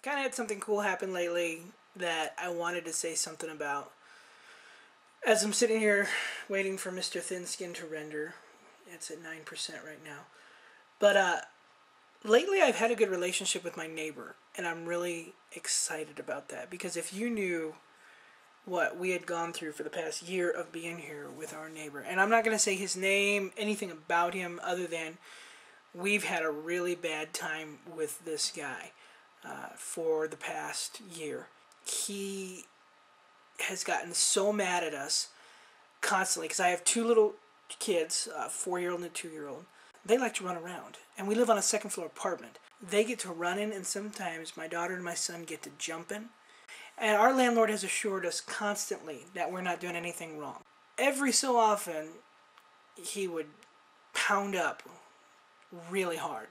kind of had something cool happen lately that I wanted to say something about. As I'm sitting here waiting for Mr. Thinskin to render, it's at 9% right now. But lately I've had a good relationship with my neighbor, and I'm really excited about that, because if you knew what we had gone through for the past year of being here with our neighbor, and I'm not going to say his name, anything about him, other than we've had a really bad time with this guy for the past year. He has gotten so mad at us constantly, because I have two little kids, a 4-year-old and a 2-year-old. They like to run around, and we live on a second floor apartment. They get to running, and sometimes my daughter and my son get to jumping. And our landlord has assured us constantly that we're not doing anything wrong. Every so often, he would pound up really hard.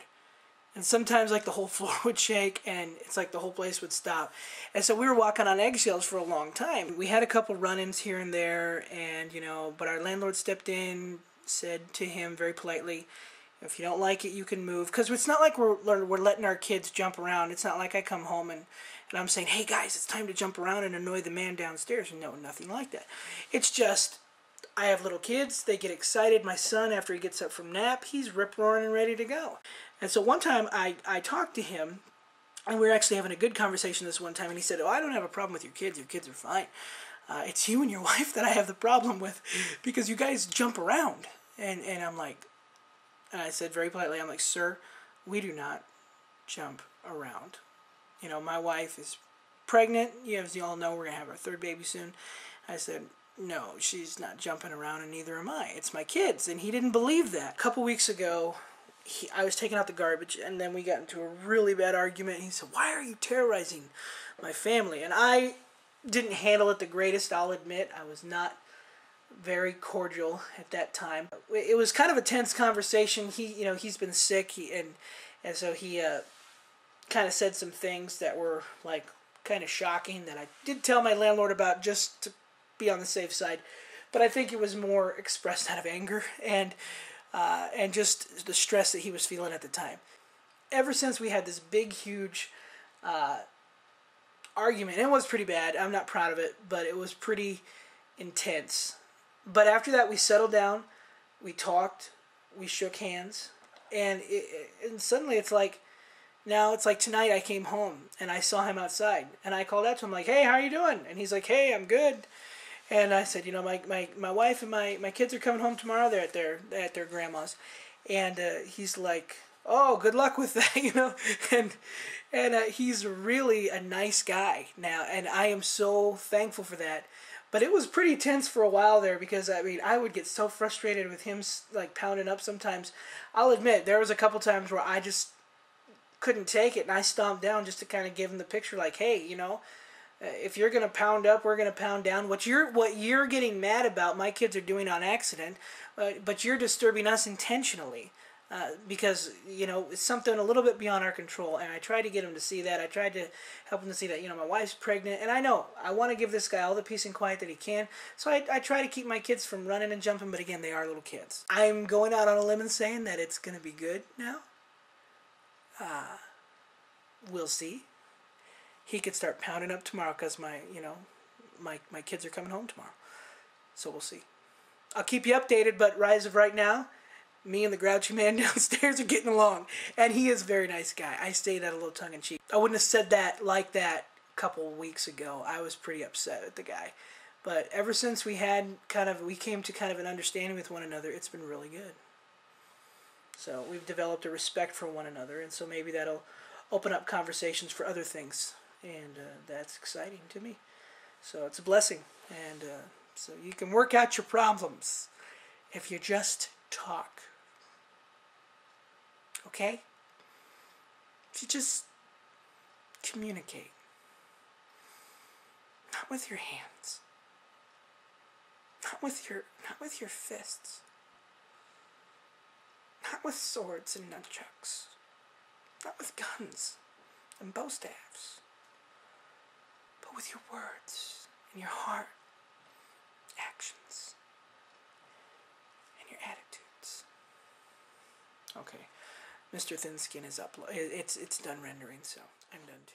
And sometimes, like, the whole floor would shake, and it's like the whole place would stop. And so we were walking on eggshells for a long time. We had a couple run-ins here and there, and, but our landlord stepped in, said to him very politely, if you don't like it, you can move. Because it's not like we're letting our kids jump around. It's not like I come home and I'm saying, hey, guys, it's time to jump around and annoy the man downstairs. No, nothing like that. It's just, I have little kids. They get excited. My son, after he gets up from nap, he's rip-roaring and ready to go. And so one time I talked to him, and we were actually having a good conversation this one time, and he said, I don't have a problem with your kids. Your kids are fine. It's you and your wife that I have the problem with, because you guys jump around. And I'm like, and I said very politely, I'm like, sir, we do not jump around. My wife is pregnant. As you all know, we're going to have our third baby soon. I said, no, she's not jumping around, and neither am I. It's my kids. And he didn't believe that. A couple weeks ago, I was taking out the garbage, and then we got into a really bad argument. He said, why are you terrorizing my family? And I didn't handle it the greatest, I'll admit. I was not very cordial at that time. It was kind of a tense conversation. He's been sick, and so he kind of said some things that were like kind of shocking that I did tell my landlord about, just to be on the safe side. But I think it was more expressed out of anger and just the stress that he was feeling at the time. Ever since we had this big, huge argument, and it was pretty bad. I'm not proud of it, but it was pretty intense. But after that, we settled down, we talked, we shook hands, and suddenly it's like, now it's like tonight I came home, and I saw him outside, and I called out to him like, hey, how are you doing? And he's like, hey, I'm good. And I said, my wife and my kids are coming home tomorrow. They're at their grandma's. And he's like, oh, good luck with that, And he's really a nice guy now, and I am so thankful for that. But it was pretty tense for a while there, because, I would get so frustrated with him, like, pounding up sometimes. I'll admit, there was a couple times where I just couldn't take it, and I stomped down just to kind of give him the picture, like, hey, if you're going to pound up, we're going to pound down. What you're getting mad about, my kids are doing on accident, but you're disturbing us intentionally. Because, it's something a little bit beyond our control, and I tried to get him to see that. I tried to help him to see that, my wife's pregnant, and I know, I want to give this guy all the peace and quiet that he can, so I try to keep my kids from running and jumping, but again, they are little kids. I'm going out on a limb and saying that it's going to be good now. We'll see. He could start pounding up tomorrow, because my kids are coming home tomorrow, so we'll see. I'll keep you updated, but as of right now, me and the grouchy man downstairs are getting along. And he is a very nice guy. I say that a little tongue-in-cheek. I wouldn't have said that like that a couple of weeks ago. I was pretty upset at the guy. But ever since we came to kind of an understanding with one another, it's been really good. So we've developed a respect for one another. And so maybe that'll open up conversations for other things. And that's exciting to me. So it's a blessing. And so you can work out your problems if you just talk. Okay? If you just communicate. Not with your hands. Not with your fists. Not with swords and nunchucks. Not with guns and bow staffs. But with your words and your heart, actions, and your attitudes. Okay. Mr. Thinskin is up. It's done rendering, so I'm done too.